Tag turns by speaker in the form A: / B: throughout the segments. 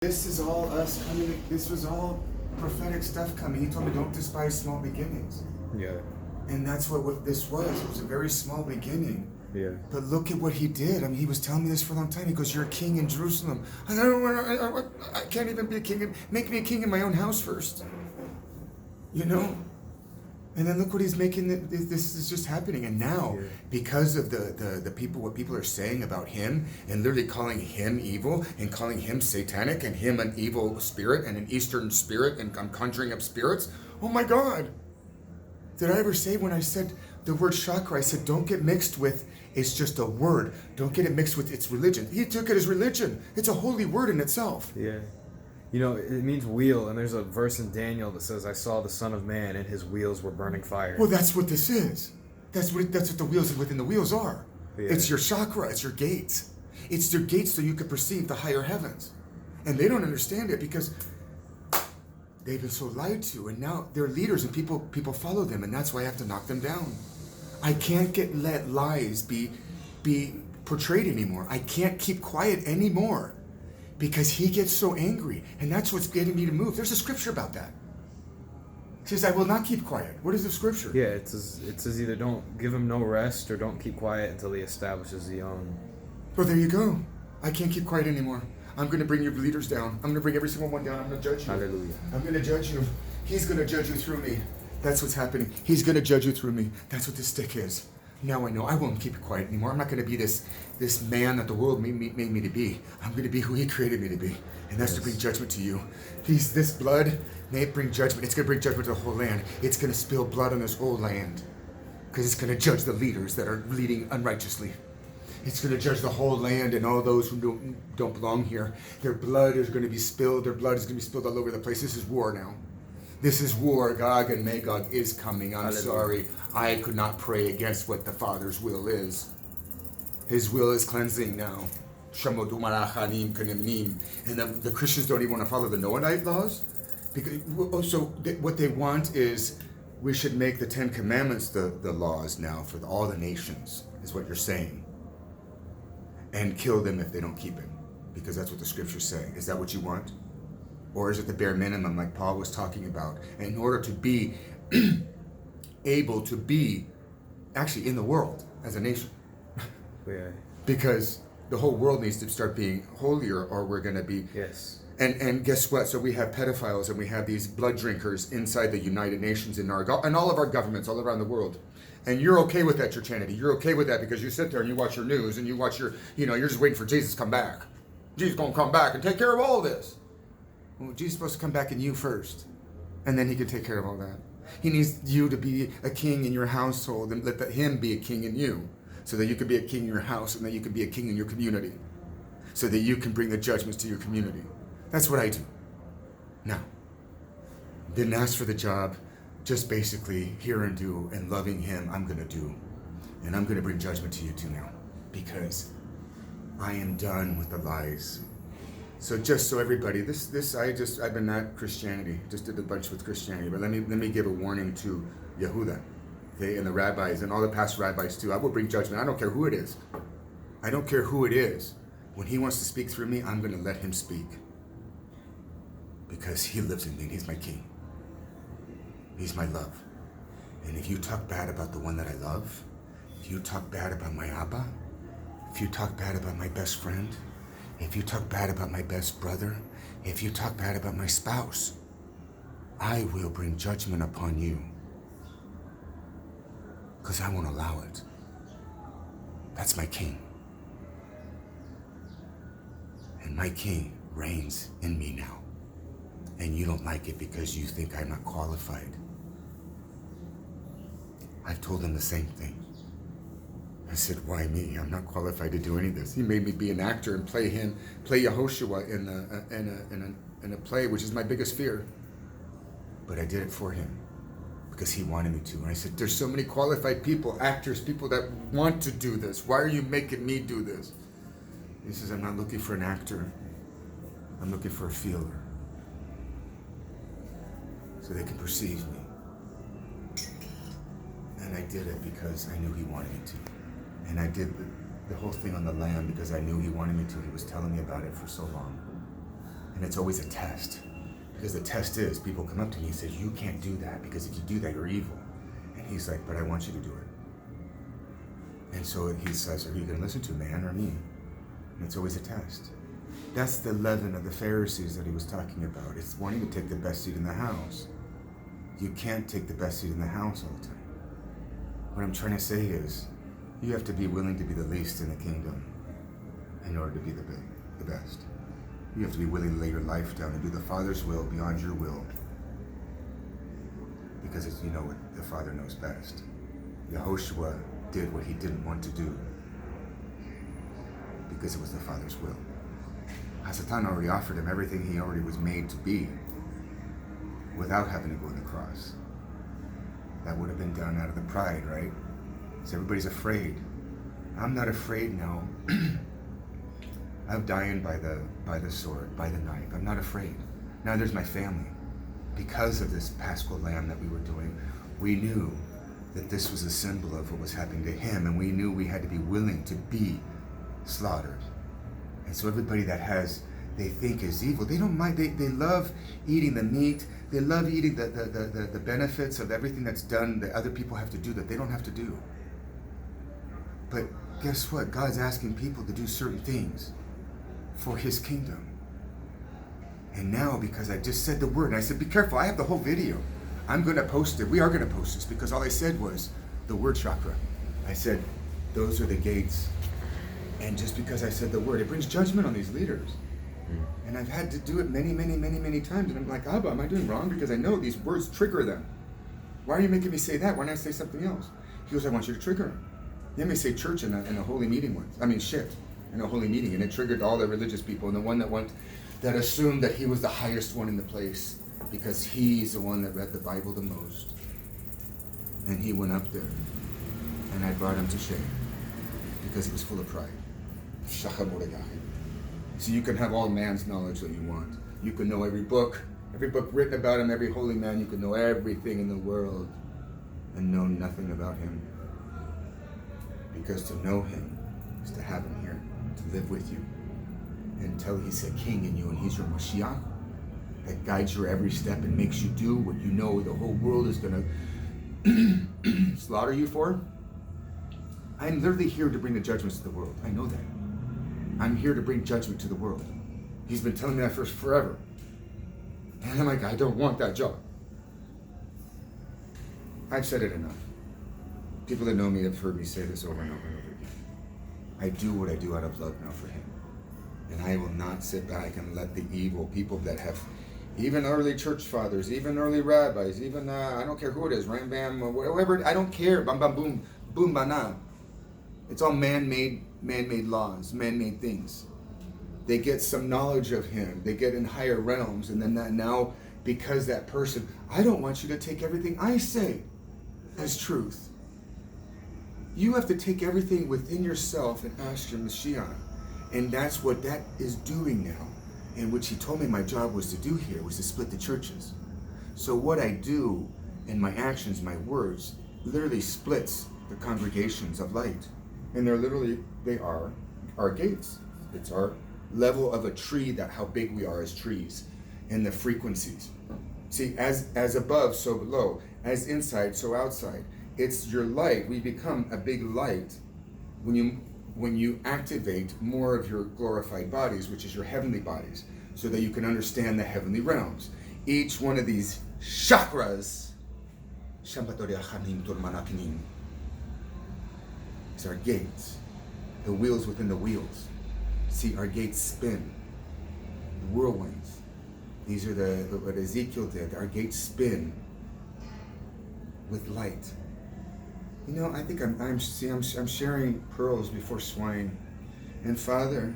A: This is all us coming. This was all prophetic stuff coming. He told me, don't despise small beginnings.
B: Yeah.
A: And that's what this was. It was a very small beginning.
B: Yeah.
A: But look at what he did. I mean, he was telling me this for a long time. He goes, you're a king in Jerusalem. I don't want. I can't even be a king. Make me a king in my own house first. You know? And then look what he's making. This is just happening. And now, because of the people, what people are saying about him, and literally calling him evil, and calling him satanic, and him an evil spirit, and an Eastern spirit, and I'm conjuring up spirits. Oh my God. Did I ever say when I said the word chakra, I said, don't get mixed with, it's just a word. Don't get it mixed with its religion. He took it as religion. It's a holy word in itself.
B: Yeah. You know, it means wheel, and there's a verse in Daniel that says, I saw the Son of Man, and his wheels were burning fire.
A: Well, that's what this is. That's what the wheels within the wheels are.
B: Yeah.
A: It's your chakra. It's your gates. It's your gates so you can perceive the higher heavens. And they don't understand it because they've been so lied to, and now they're leaders, and people follow them, and that's why I have to knock them down. I can't let lies be portrayed anymore. I can't keep quiet anymore because he gets so angry, and that's what's getting me to move. There's a scripture about that. It says, I will not keep quiet. What is the scripture?
B: Yeah, it says either don't give him no rest or don't keep quiet until he establishes the own.
A: Well, there you go. I can't keep quiet anymore. I'm going to bring your leaders down. I'm going to bring every single one down. I'm going to judge you.
B: Hallelujah.
A: I'm going to judge you. He's going to judge you through me. That's what's happening. He's going to judge you through me. That's what this stick is. Now I know I won't keep it quiet anymore. I'm not going to be this man that the world made me to be. I'm going to be who he created me to be. And that's to bring judgment to you. This blood may bring judgment. It's going to bring judgment to the whole land. It's going to spill blood on this whole land. Because it's going to judge the leaders that are leading unrighteously. It's going to judge the whole land and all those who don't belong here. Their blood is going to be spilled. Their blood is going to be spilled all over the place. This is war now. This is war. Gog and Magog is coming. I'm sorry. I could not pray against what the Father's will is. His will is cleansing now. And the Christians don't even want to follow the Noahide laws. What they want is we should make the Ten Commandments the laws now for all the nations, is what you're saying. And kill them if they don't keep it. Because that's what the scriptures say. Is that what you want? Or is it the bare minimum like Paul was talking about? And in order to be able to be actually in the world as a nation.
B: Yeah.
A: Because the whole world needs to start being holier or we're going to be...
B: Yes.
A: And guess what? So we have pedophiles and we have these blood drinkers inside the United Nations and all of our governments all around the world. And you're okay with that, Churchanity. You're okay with that because you sit there and you watch your news and you watch you're just waiting for Jesus to come back. Jesus is going to come back and take care of all this. Well, Jesus is supposed to come back in you first. And then he can take care of all that. He needs you to be a king in your household and let him be a king in you. So that you can be a king in your house and that you can be a king in your community. So that you can bring the judgments to your community. That's what I do. Now, didn't ask for the job. Just basically hear and do, and loving him, I'm going to do. And I'm going to bring judgment to you too now. Because I am done with the lies. So just so everybody, I've been at Christianity, just did a bunch with Christianity, but let me give a warning to Yehuda, okay, and the rabbis, and all the past rabbis too. I will bring judgment. I don't care who it is. I don't care who it is. When he wants to speak through me, I'm going to let him speak. Because he lives in me, and he's my king. He's my love. And if you talk bad about the one that I love, if you talk bad about my Abba, if you talk bad about my best friend, if you talk bad about my best brother, if you talk bad about my spouse, I will bring judgment upon you. Because I won't allow it. That's my king. And my king reigns in me now. And you don't like it because you think I'm not qualified. I've told him the same thing. I said, why me? I'm not qualified to do any of this. He made me be an actor and play Yehoshua in a play, which is my biggest fear. But I did it for him because he wanted me to. And I said, there's so many qualified people, actors, people that want to do this. Why are you making me do this? He says, I'm not looking for an actor. I'm looking for a feeler. So they can perceive me. And I did it because I knew he wanted me to. And I did the whole thing on the lamb because I knew he wanted me to. He was telling me about it for so long. And it's always a test. Because the test is, people come up to me and say, you can't do that, because if you do that, you're evil. And he's like, but I want you to do it. And so he says, are you going to listen to man or me? And it's always a test. That's the leaven of the Pharisees that he was talking about. It's wanting to take the best seat in the house. You can't take the best seat in the house all the time. What I'm trying to say is, you have to be willing to be the least in the kingdom in order to be the best. You have to be willing to lay your life down and do the Father's will beyond your will. Because you know what the Father knows best. Yehoshua did what he didn't want to do because it was the Father's will. Hasatan already offered him everything he already was made to be without having to go to the cross. That would have been done out of the pride, right? So everybody's afraid. I'm not afraid now. I'm dying by the sword, by the knife. I'm not afraid. Now there's my family. Because of this Paschal Lamb that we were doing, we knew that this was a symbol of what was happening to him, and we knew we had to be willing to be slaughtered. And so everybody that they think is evil, they don't mind. They love eating the meat. They love eating the benefits of everything that's done that other people have to do that they don't have to do. But guess what? God's asking people to do certain things for his kingdom. And now, because I just said the word, and I said, be careful, I have the whole video. I'm going to post it. We are going to post this, because all I said was the word chakra. I said, those are the gates. And just because I said the word, it brings judgment on these leaders. And I've had to do it many, many, many, many times. And I'm like, Abba, am I doing wrong? Because I know these words trigger them. Why are you making me say that? Why don't I say something else? He goes, I want you to trigger them. He had me say church in a holy meeting once. In a holy meeting. And it triggered all the religious people. And the one that assumed that he was the highest one in the place because he's the one that read the Bible the most. And he went up there. And I brought him to shame because he was full of pride. So you can have all man's knowledge that you want. You can know every book written about him, every holy man. You can know everything in the world and know nothing about him. Because to know him is to have him here, to live with you. Until he's a king in you and he's your Mashiach that guides your every step and makes you do what you know the whole world is going to slaughter you for. I'm literally here to bring the judgments to the world. I know that. I'm here to bring judgment to the world. He's been telling me that for forever. And I'm like, I don't want that job. I've said it enough. People that know me have heard me say this over and over and over again. I do what I do out of love now for him. And I will not sit back and let the evil people that have, even early church fathers, even early rabbis, even, I don't care who it is, Rambam, or whatever, I don't care, bam, bam, boom, boom, bana. It's all man-made laws, man-made things. They get some knowledge of him. They get in higher realms. And then now, because that person, I don't want you to take everything I say as truth. You have to take everything within yourself and ask your Mashiach. And that's what that is doing now. And which he told me my job was to do here, was to split the churches. So what I do in my actions, my words, literally splits the congregations of light. And they are our gates. It's our level of a tree, that how big we are as trees, and the frequencies. See, as above, so below. As inside, so outside. It's your light. We become a big light when you activate more of your glorified bodies, which is your heavenly bodies, so that you can understand the heavenly realms. Each one of these chakras is our gates, the wheels within the wheels. See, our gates spin, the whirlwinds. These are what Ezekiel did. Our gates spin with light. You know, I think I'm sharing pearls before swine. And Father,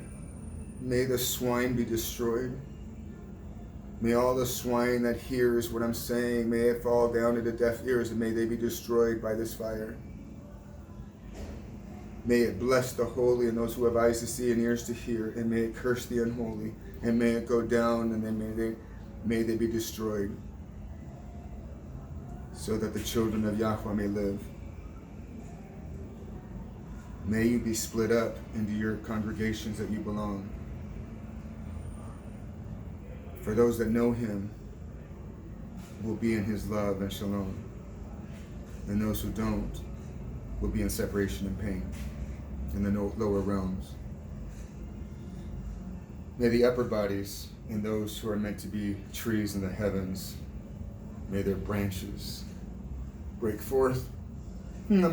A: may the swine be destroyed. May all the swine that hears what I'm saying, may it fall down into deaf ears, and may they be destroyed by this fire. May it bless the holy and those who have eyes to see and ears to hear, and may it curse the unholy, and may it go down, and then may they be destroyed, so that the children of Yahweh may live. May you be split up into your congregations that you belong. For those that know him will be in his love and shalom. And those who don't will be in separation and pain in the lower realms. May the upper bodies and those who are meant to be trees in the heavens, may their branches break forth. May the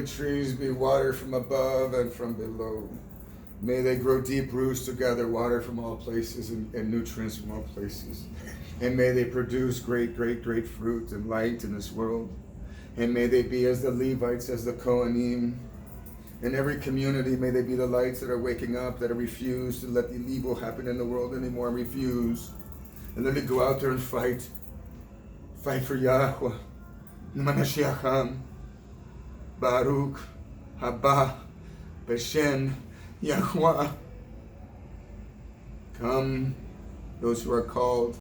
A: trees be water from above and from below. May they grow deep roots to gather water from all places and nutrients from all places. And may they produce great, great, great fruit and light in this world. And may they be as the Levites, as the Kohanim. In every community, may they be the lights that are waking up, that are refused to let the evil happen in the world anymore, and refuse. And let it go out there and fight. Fight for Yahweh. Mashiacham. Baruch. Haba. Beshen. Yahweh. Come, those who are called.